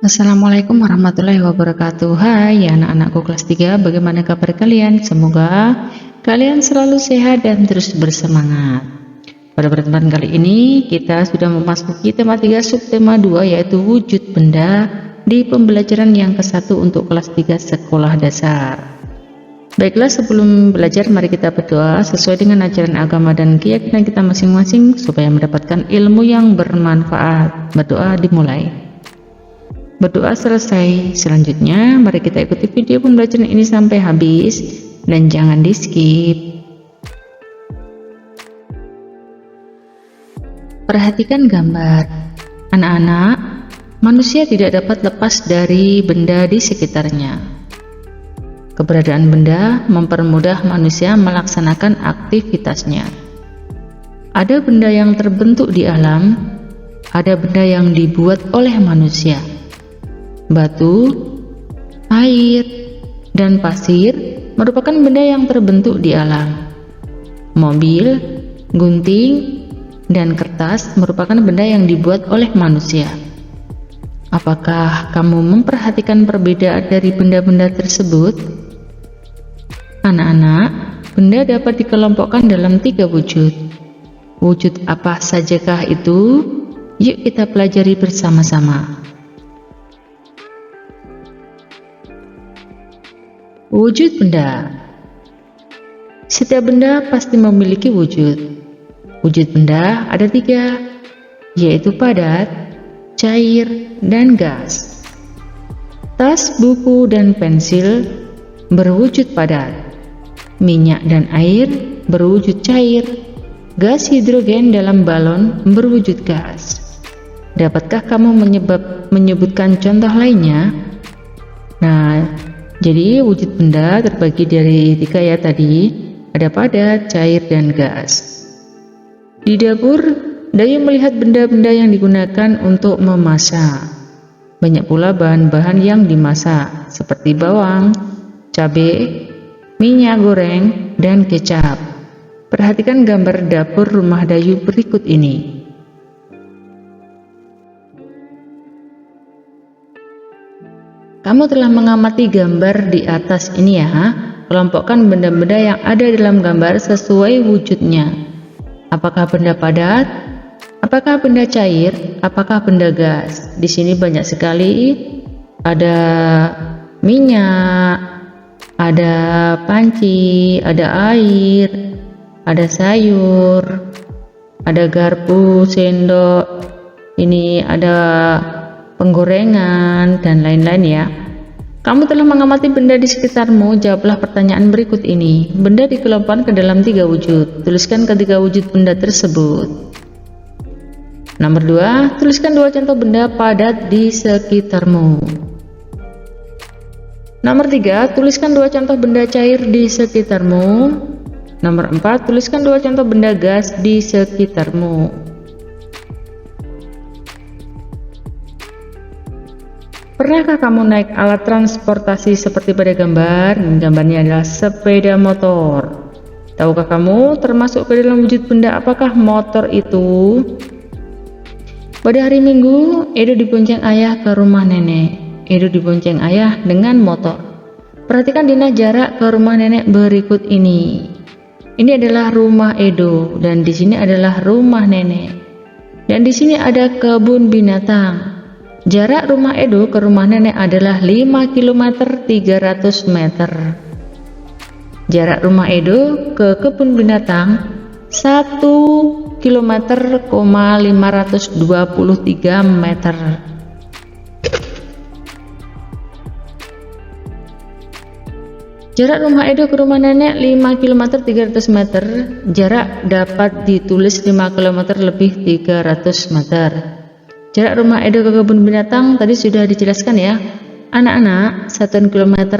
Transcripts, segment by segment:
Assalamualaikum warahmatullahi wabarakatuh. Hai anak-anakku kelas 3, bagaimana kabar kalian? Semoga kalian selalu sehat dan terus bersemangat. Pada pertemuan kali ini kita sudah memasuki tema 3 subtema 2, yaitu wujud benda di pembelajaran yang ke-1 untuk kelas 3 sekolah dasar. Baiklah, sebelum belajar mari kita berdoa sesuai dengan ajaran agama dan keyakinan kita masing-masing supaya mendapatkan ilmu yang bermanfaat. Berdoa dimulai. Berdoa selesai, selanjutnya mari kita ikuti video pembelajaran ini sampai habis dan jangan di skip. Perhatikan gambar. Anak-anak, manusia tidak dapat lepas dari benda di sekitarnya. Keberadaan benda mempermudah manusia melaksanakan aktivitasnya. Ada benda yang terbentuk di alam, ada benda yang dibuat oleh manusia. Batu, air, dan pasir merupakan benda yang terbentuk di alam. Mobil, gunting, dan kertas merupakan benda yang dibuat oleh manusia. Apakah kamu memperhatikan perbedaan dari benda-benda tersebut? Anak-anak, benda dapat dikelompokkan dalam 3 wujud. Wujud apa sajakah itu? Yuk kita pelajari bersama-sama. Wujud benda. Setiap benda pasti memiliki wujud. Wujud benda ada 3, yaitu padat, cair, dan gas. Tas, buku, dan pensil berwujud padat. Minyak dan air berwujud cair. Gas hidrogen dalam balon berwujud gas. Dapatkah kamu menyebutkan contoh lainnya? Nah, jadi wujud benda terbagi dari 3 ya tadi, ada padat, cair, dan gas. Di dapur, Dayu melihat benda-benda yang digunakan untuk memasak. Banyak pula bahan-bahan yang dimasak, seperti bawang, cabai, minyak goreng, dan kecap. Perhatikan gambar dapur rumah Dayu berikut ini. Kamu telah mengamati gambar di atas ini ya. Kelompokkan benda-benda yang ada dalam gambar sesuai wujudnya. Apakah benda padat? Apakah benda cair? Apakah benda gas? Di sini banyak sekali. Ada minyak, ada panci, ada air, ada sayur, ada garpu, sendok. Ini ada penggorengan dan lain-lain ya. Kamu telah mengamati benda di sekitarmu. Jawablah pertanyaan berikut ini. Benda dikelompokkan ke dalam 3 wujud. Tuliskan ketiga wujud benda tersebut. Nomor 2, tuliskan 2 contoh benda padat di sekitarmu. Nomor 3, tuliskan 2 contoh benda cair di sekitarmu. Nomor 4, tuliskan 2 contoh benda gas di sekitarmu. Pernahkah kamu naik alat transportasi seperti pada gambar? Gambarnya adalah sepeda motor. Tahukah kamu termasuk ke dalam wujud benda apakah motor itu? Pada hari Minggu, Edo dibonceng ayah ke rumah nenek. Edo dibonceng ayah dengan motor. Perhatikan Dina jarak ke rumah nenek berikut ini. Ini adalah rumah Edo dan di sini adalah rumah nenek. Dan di sini ada kebun binatang. Jarak rumah Edo ke rumah nenek adalah 5 km 300 meter. Jarak rumah Edo ke kebun binatang 1 km 523 meter. Jarak rumah Edo ke rumah nenek 5 km 300 meter. Jarak dapat ditulis 5 km lebih 300 meter. Jarak rumah Edo ke kebun binatang tadi sudah dijelaskan ya. Anak-anak, satuan kilometer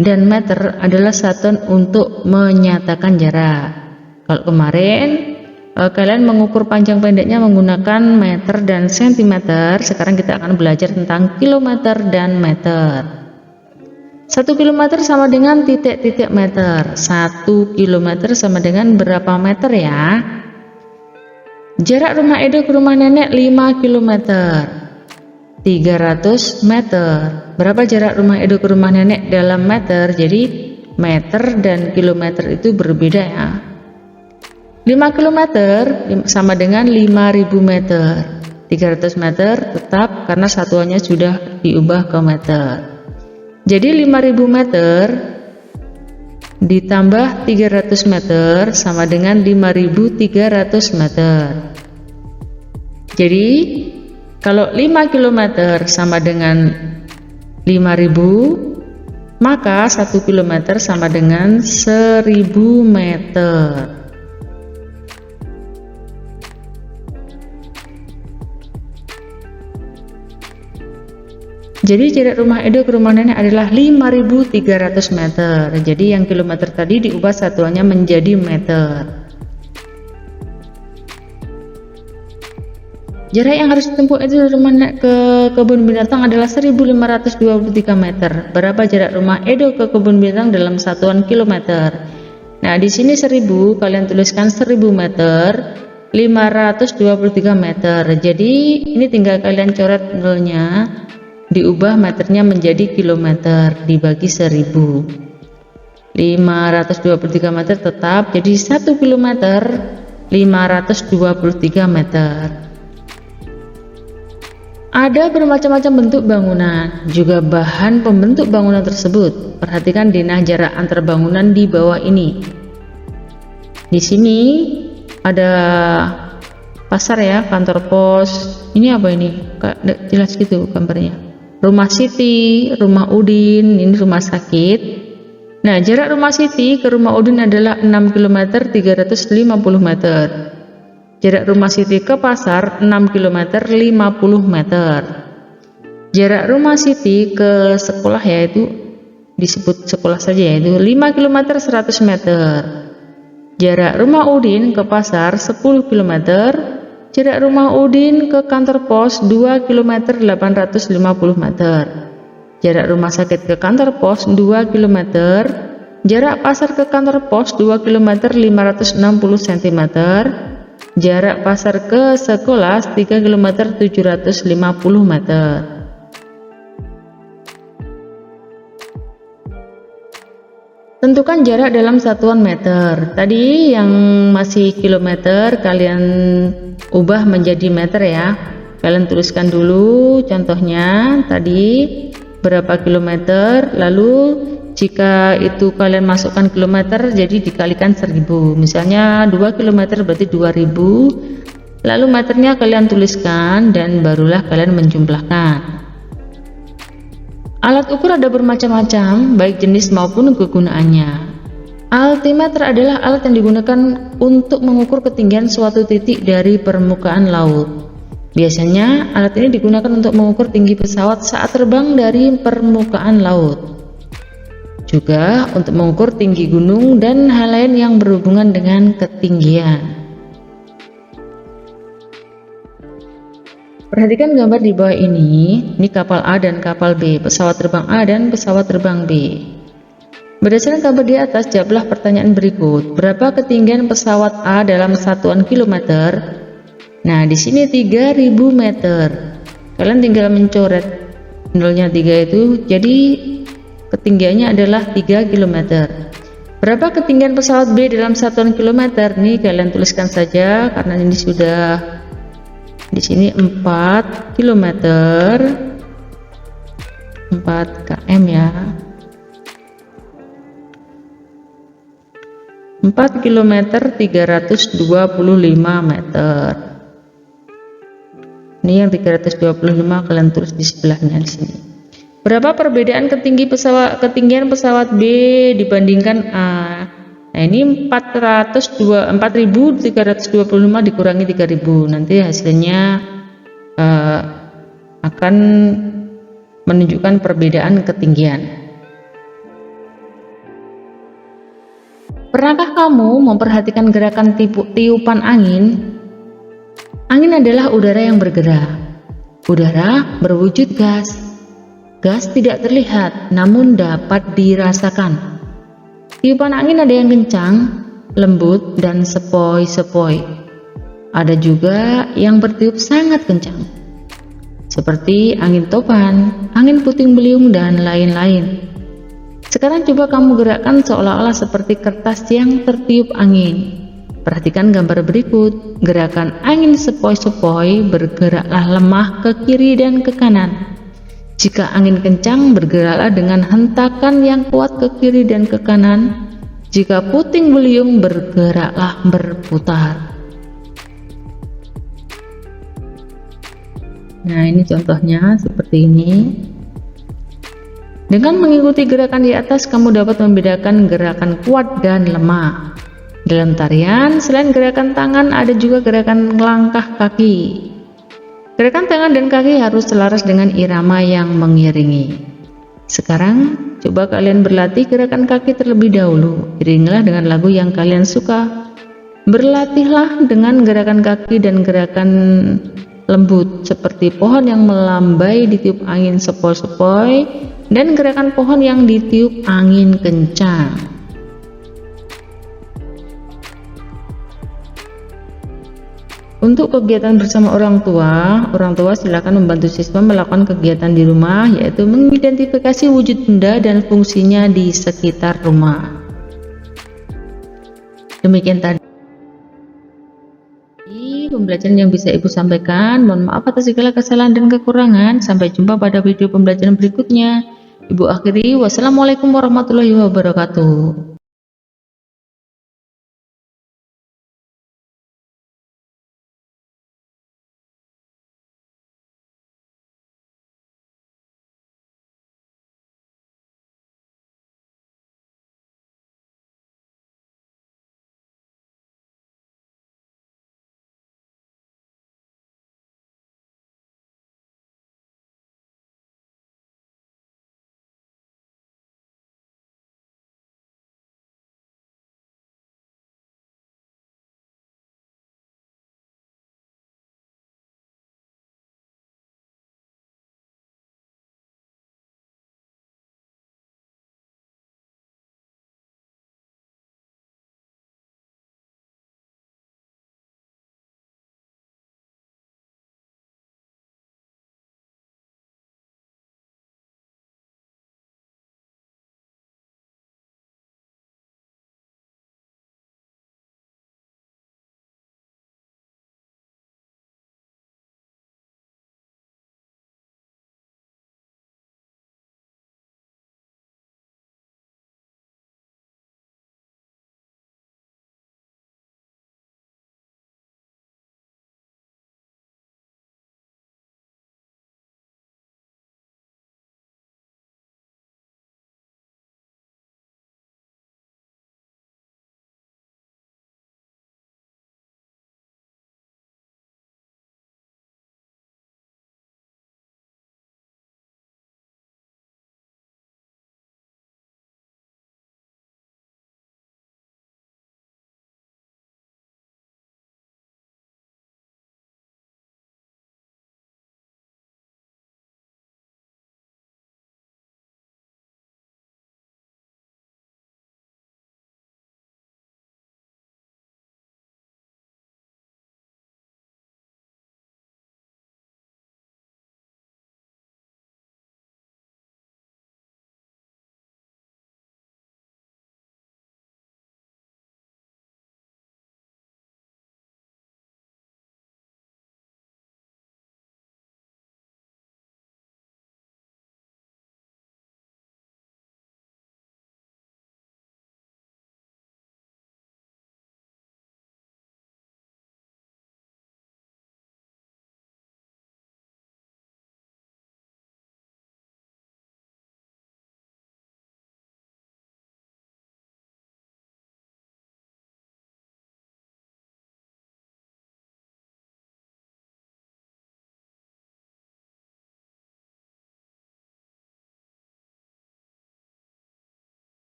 dan meter adalah satuan untuk menyatakan jarak. Kalau kemarin kalian mengukur panjang pendeknya menggunakan meter dan sentimeter, sekarang kita akan belajar tentang kilometer dan meter. 1 kilometer sama dengan titik-titik meter. 1 kilometer sama dengan berapa meter ya? Jarak rumah Edo ke rumah nenek 5 km. 300 meter. Berapa jarak rumah Edo ke rumah nenek dalam meter? Jadi meter dan kilometer itu berbeda ya. 5 kilometer sama dengan 5.000 meter. 300 meter tetap karena satuannya sudah diubah ke meter. Jadi 5.000 meter ditambah 300 meter sama dengan 5.300 meter. Jadi kalau 5 km sama dengan 5.000, maka 1 km sama dengan 1.000 meter. Jadi jarak rumah Edo ke rumah nenek adalah 5.300 meter. Jadi yang kilometer tadi diubah satuannya menjadi meter. Jarak yang harus ditempuh itu dari rumah nenek ke kebun binatang adalah 1.523 meter. Berapa jarak rumah Edo ke kebun binatang dalam satuan kilometer? Nah, di sini 1.000, kalian tuliskan 1.000 meter, 523 meter. Jadi ini tinggal kalian coret nolnya, diubah meternya menjadi kilometer, dibagi 1.000. 523 meter tetap, jadi 1 kilometer 523 meter. Ada bermacam-macam bentuk bangunan, juga bahan pembentuk bangunan tersebut. Perhatikan denah jarak antar bangunan di bawah ini. Di sini ada pasar ya, kantor pos. Ini apa ini? Kayak jelas gitu gambarnya. Rumah Siti, rumah Udin, ini rumah sakit. Nah, jarak rumah Siti ke rumah Udin adalah 6 km 350 meter. Jarak rumah Siti ke pasar 6 km 50 meter. Jarak rumah Siti ke sekolah yaitu disebut sekolah saja yaitu 5 km 100 meter. Jarak rumah Udin ke pasar 10 km. Jarak rumah Udin ke kantor pos 2 km 850 meter. Jarak rumah sakit ke kantor pos 2 km. Jarak pasar ke kantor pos 2 km 560 cm. Jarak pasar ke sekolah 3 km 750 meter. Tentukan jarak dalam satuan meter. Tadi yang masih kilometer kalian ubah menjadi meter ya. Kalian tuliskan dulu contohnya tadi berapa kilometer, lalu jika itu kalian masukkan kilometer jadi dikalikan 1.000. Misalnya 2 km berarti 2.000. Lalu meternya kalian tuliskan dan barulah kalian menjumlahkan. Alat ukur ada bermacam-macam, baik jenis maupun kegunaannya. Altimeter adalah alat yang digunakan untuk mengukur ketinggian suatu titik dari permukaan laut. Biasanya alat ini digunakan untuk mengukur tinggi pesawat saat terbang dari permukaan laut. Juga untuk mengukur tinggi gunung dan hal lain yang berhubungan dengan ketinggian. Perhatikan gambar di bawah ini kapal A dan kapal B, pesawat terbang A dan pesawat terbang B. Berdasarkan gambar di atas, jawablah pertanyaan berikut. Berapa ketinggian pesawat A dalam satuan kilometer? Nah, di sini 3.000 meter. Kalian tinggal mencoret nolnya 3 itu, jadi ketinggiannya adalah 3 km. Berapa ketinggian pesawat B dalam satuan kilometer? Nih kalian tuliskan saja karena ini sudah di sini 4 km 4 km ya. 4 km 325 meter. Ini yang 325 kalian tulis di sebelahnya di sini. Berapa perbedaan ketinggian pesawat B dibandingkan A? Nah, ini 4.325 dikurangi 3.000. Nanti hasilnya akan menunjukkan perbedaan ketinggian. Pernahkah kamu memperhatikan gerakan tiupan angin? Angin adalah udara yang bergerak. Udara berwujud gas. Gas tidak terlihat, namun dapat dirasakan. Tiupan angin ada yang kencang, lembut, dan sepoi-sepoi. Ada juga yang bertiup sangat kencang. seperti angin topan, angin puting beliung, dan lain-lain. Sekarang coba kamu gerakkan seolah-olah seperti kertas yang tertiup angin. Perhatikan gambar berikut. Gerakan angin sepoi-sepoi, bergeraklah lemah ke kiri dan ke kanan. Jika angin kencang, bergeraklah dengan hentakan yang kuat ke kiri dan ke kanan. Jika puting beliung, bergeraklah berputar. Nah, ini contohnya seperti ini. Dengan mengikuti gerakan di atas, kamu dapat membedakan gerakan kuat dan lemah. Dalam tarian, selain gerakan tangan, ada juga gerakan langkah kaki. Gerakan tangan dan kaki harus selaras dengan irama yang mengiringi. Sekarang, coba kalian berlatih gerakan kaki terlebih dahulu. Iringilah dengan lagu yang kalian suka. Berlatihlah dengan gerakan kaki dan gerakan lembut, seperti pohon yang melambai ditiup angin sepoi-sepoi, dan gerakan pohon yang ditiup angin kencang. Untuk kegiatan bersama orang tua silakan membantu siswa melakukan kegiatan di rumah, yaitu mengidentifikasi wujud benda dan fungsinya di sekitar rumah. Demikian tadi pembelajaran yang bisa Ibu sampaikan. Mohon maaf atas segala kesalahan dan kekurangan. Sampai jumpa pada video pembelajaran berikutnya. Ibu akhiri, wassalamualaikum warahmatullahi wabarakatuh.